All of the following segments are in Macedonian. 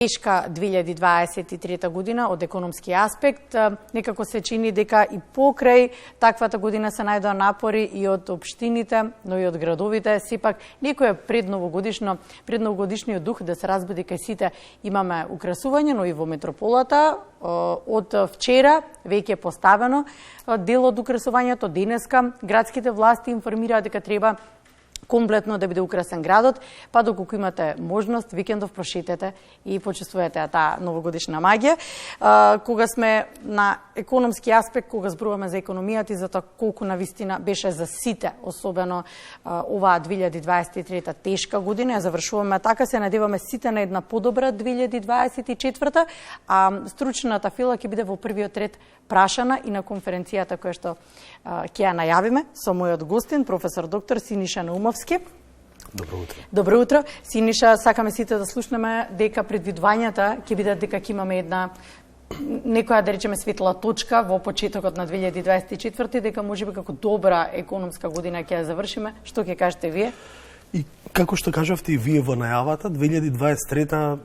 Тешка 2023 година од економски аспект. Некако се чини дека и покрај таквата година се најдоа напори и од општините, но и од градовите. Сепак, некој предновогодишниот дух да се разбуди кај сите имаме украсување, но и во метрополата. Од вчера веќе е поставено дел од украсувањето. Денеска градските власти информираат дека треба комплетно да биде украсен градот, па доколку имате можност, викендов прошетете и почувствувате таа новогодишна магија. Кога сме на економски аспект, кога зборуваме за економијата и за тоа колку навистина беше за сите, особено оваа 2023 тешка година, ја завршуваме така, се надеваме сите на една подобра 2024, а стручната фила ќе биде во првиот ред прашана и на конференцијата која што ќе ја најавиме со мојот гостин, професор доктор Синиша Наумовски. Добро утро. Добро утро. Синиша, сакаме сите да слушнеме дека предвидувањата ќе бидат дека ќе имаме една некоја, да речеме, светла точка во почетокот на 2024, дека можеби како добра економска година ќе ја завршиме. Што ќе кажете вие? И како што кажавте и вие во најавата, 2023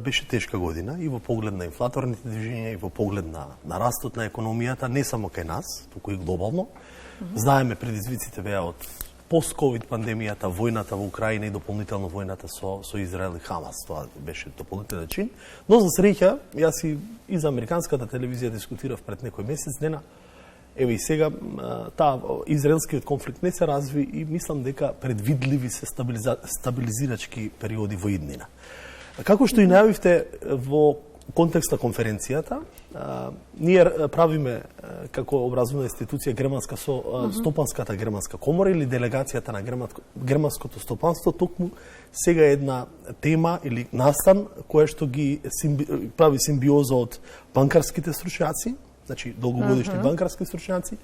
беше тешка година и во поглед на инфлаторните движења, и во поглед на растот на економијата, не само кај нас, туку и глобално. Знаеме предизвиците беа од пост-ковид пандемијата, војната во Украина и дополнително војната со Израел и Хамас. Тоа беше дополнителен чин. Но за среќа, јас и за американската телевизија дискутирав пред некој месец дена. Еве и сега таа израелскиот конфликт не се разви и мислам дека предвидливи се стабилизирачки периоди во иднина. Како што и најавивте во контекст на конференцијата, ние правиме како образовна институција германска со стопанската германска комора или делегацијата на германското стопанство, токму сега една тема или настан која што ги прави симбиоза од банкарските стручњаци, значи долгогодишни банкарски стручњаци,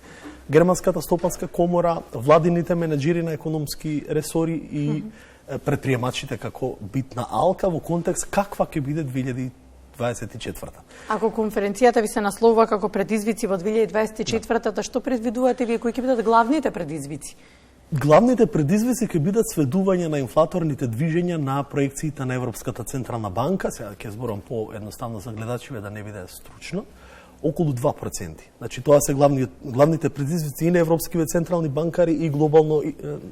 германската стопанска комора, владините менаџери на економски ресори и предприемачите како битна алка во контекст каква ќе биде 2024. Ако конференцијата ви се насловува како предизвици во 2024, што предвидувате вие, кои ќе бидат главните предизвици? Главните предизвици ќе бидат сведување на инфлаторните движења на проекциите на Европската централна банка, сега ќе зборам по едноставно за гледачите да не биде стручно, околу 2%. Значи тоа се главните предизвици и на европскиве централни банкари и глобално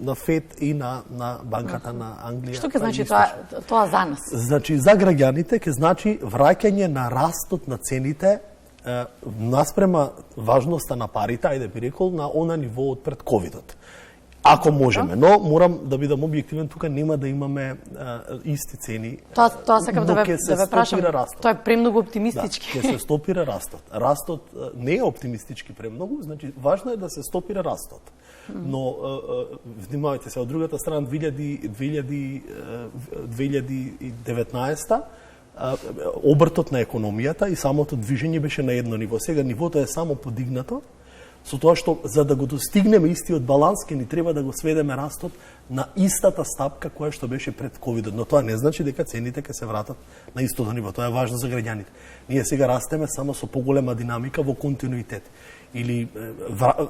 на ФЕД и на банката на Англија. Што ќе значи тоа за нас? Значи за граѓаните ќе значи враќање на растот на цените наспрема важноста на парите, ајде би рекол, на она ниво од пред ковидот. Ако можеме, но морам да бидам објективен, тука нема да имаме исти цени. Тоа сакам да ве прашам. Тоа е премногу оптимистички. Да, ќе се стопира растот. Растот не е оптимистички премногу, значи важно е да се стопира растот. Но внимавајте се, од другата страна 2019 обртот на економијата и самото движење беше на едно ниво. Сега нивото е само подигнато, со тоа што за да го достигнеме истиот баланс ќе ни треба да го сведеме растот на истата стапка која што беше пред ковидот. Но тоа не значи дека цените ќе се вратат на истото ниво. Тоа е важно за граѓаните. Ние сега растеме само со поголема динамика во континуитет. Или,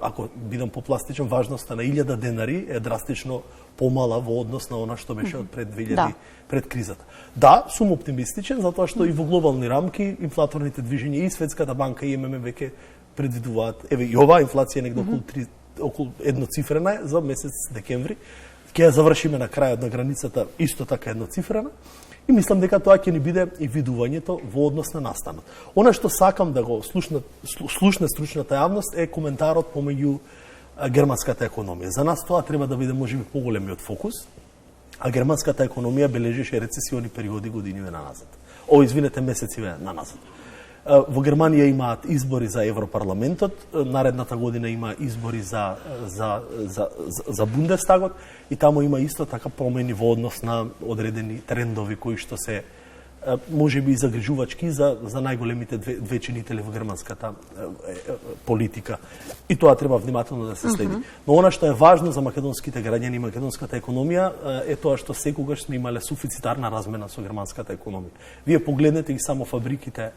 ако бидам попластичен, важноста на 1000 денари е драстично помала во однос на она што беше од пред 2000, пред кризата. Да, сум оптимистичен, затоа што и во глобални рамки инфлаторните движења и Светската банка и ММФ веќе предвидуваат, еве и оваа инфлација негде околу едноцифрена за месец декември. Ќе ја завршиме на крајот на границата исто така едноцифрена. И мислам дека тоа ќе ни биде и видувањето во однос на настанот. Она што сакам да го слушне стручната јавност е коментарот помеѓу германската економија. За нас тоа треба да биде можеби поголемиот фокус, а германската економија бележеше рецесиони периоди години назад. Месеци назад. Во Германија имаат избори за Европарламентот, наредната година има избори за Бундестагот и таму има исто така промени во однос на одредени трендови кои што се можеби и загрижувачки за најголемите две чинители во германската политика. И тоа треба внимателно да се следи. Но она што е важно за македонските граѓани и македонската економија е тоа што секогаш сме имале суфицитарна размена со германската економија. Вие погледнете ги само фабриките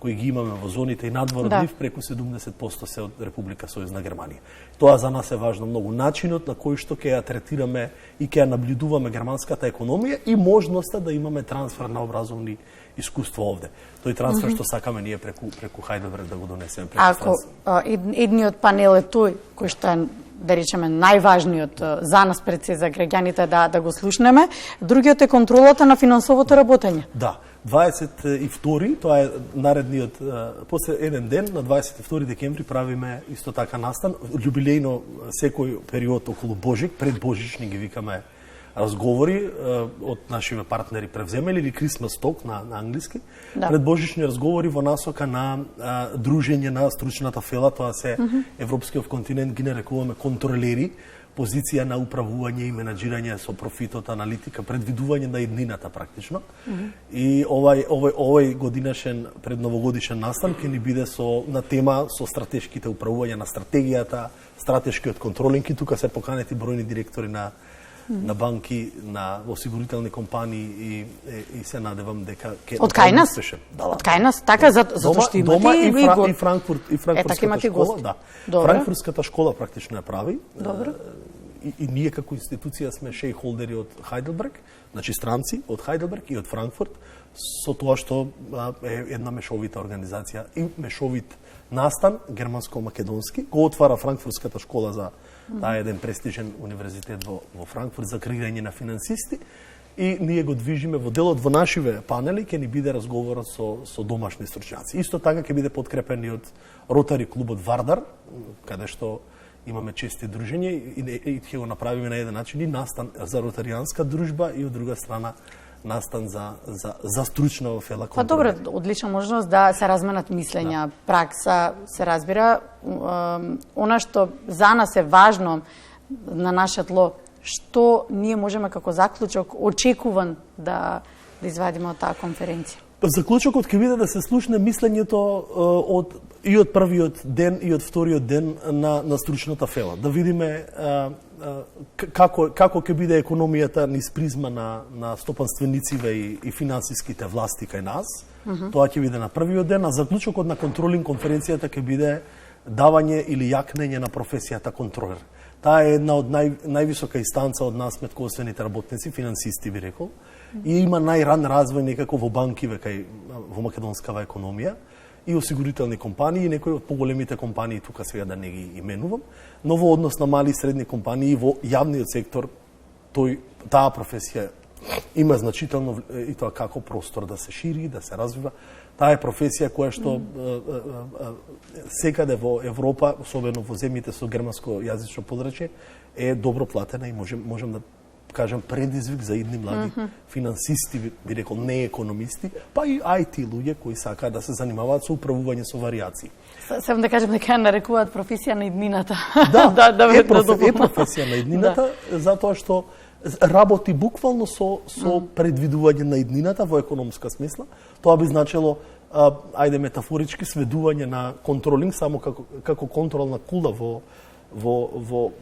кои ги имаме во зоните и надвор од Да. нив, преку 70% се од Република Сојузна Германија. Тоа за нас е важно многу, начинот на кој што ќе ја третираме и ќе ја наблюдуваме германската економија и можноста да имаме трансфер на образовни искуство овде. Тој трансфер што сакаме ние преку Хајделберг да го донесеме преку Ако едниот панел е тој кој што е, да речеме, најважниот за нас пред се за граѓаните да го слушнеме, другиот е контролата на финансовото работење. Да, 22, тоа е наредниот, после еден ден, на 22 декември правиме исто така настан, јубилејно секој период околу Божик, пред Божични ги викаме разговори од нашиве партнери превземели или Christmas Talk на англиски, Да. пред Божични разговори во насока на дружење на стручната фела, тоа се европскиот континент ги нарекуваме контролери, позиција на управување и менаџирање со профитот, аналитика, предвидување на еднината практично. И овој годинашен предновогодишен настан ќе ни биде на тема со стратешките управување на стратегијата, стратешкиот контролинг, и тука се поканети бројни директори на банки, на осигурителни компании и се надевам дека ќе Од кај нас? Да, Од кај нас, така затоа што имате дома и Франкфуртската школа, да. Франкфуртската школа практично ја прави. Добро. И ние како институција сме шејхолдери од Хајделберг, значи странци од Хајделберг и од Франкфурт, со тоа што е една мешовита организација и мешовит настан германско-македонски го отвара Франкфуртската школа за таа еден престижен универзитет во Франкфурт за креирање на финансисти, и ние го движиме во делот во нашиве панели, ќе ни биде разговорот со домашни стручњаци. Исто така ќе биде подкрепен и од Ротари клубот Вардар, каде што имаме чести дружење и ќе го направиме на еден начин и настан за ротаријанска дружба и од друга страна настан за стручна фела. Па добро, одлична можност да се разменат мислења, пракса, се разбира. Она што за нас е важно на наше тло, што ние можеме како заклучок очекуван да извадиме од таа конференција? Заклучокот ќе биде да се слушне мислењето и од првиот ден и од вториот ден на стручната фела. Да видиме како ќе биде економијата низ призма на стопанственициве и финансиските власти кај нас. Тоа ќе биде на првиот ден, а заклучокот на контролинг конференцијата ќе биде давање или јакнење на професијата контролер. Таа е една од највисока инстанца од нас сметководствените работници, финансисти би рекол, и има најран развој некако во банкиве во македонскава економија и осигурителни компании, и некои од поголемите компании, тука сега да не ги именувам, но во однос на мали и средни компании во јавниот сектор, таа професија има значително, и тоа како простор да се шири, да се развива. Таа е професија која што секаде во Европа, особено во земјите со германско јазично подрачје, е добро платена и можем да кажам предизвик за идни млади финансисти, би рекол не економисти, па и IT луѓе кои сакаат да се занимаваат со управување со варијации. Сам да кажам дека нарекуваат професија на иднината. Да, е професија на иднината, затоа што работи буквално со предвидување на иднината во економска смисла. Тоа би значило, ајде метафорички, сведување на контролинг само како контролна кула во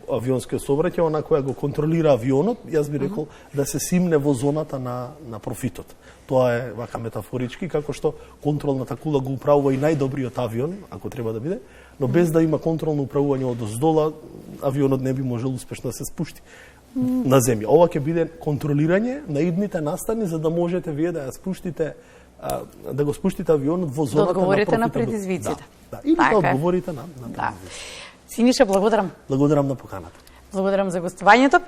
авионскиот сообраќај, она која го контролира авионот, јас би рекол да се симне во зоната на профитот. Тоа е вака метафорички, како што контролната кула го управува и најдобриот авион, ако треба да биде, но без да има контролно управување од оздола, авионот не би можел успешно да се спушти на земја. Ова ќе биде контролирање на идните настани, за да можете вие да ја спуштите, да го спуштите авионот во зоната на профитот. Да одговорите на предизвиците. Да, или да одговорите на предизвиците. Синиша, благодарам. Благодарам на поканата. Благодарам за гостувањето.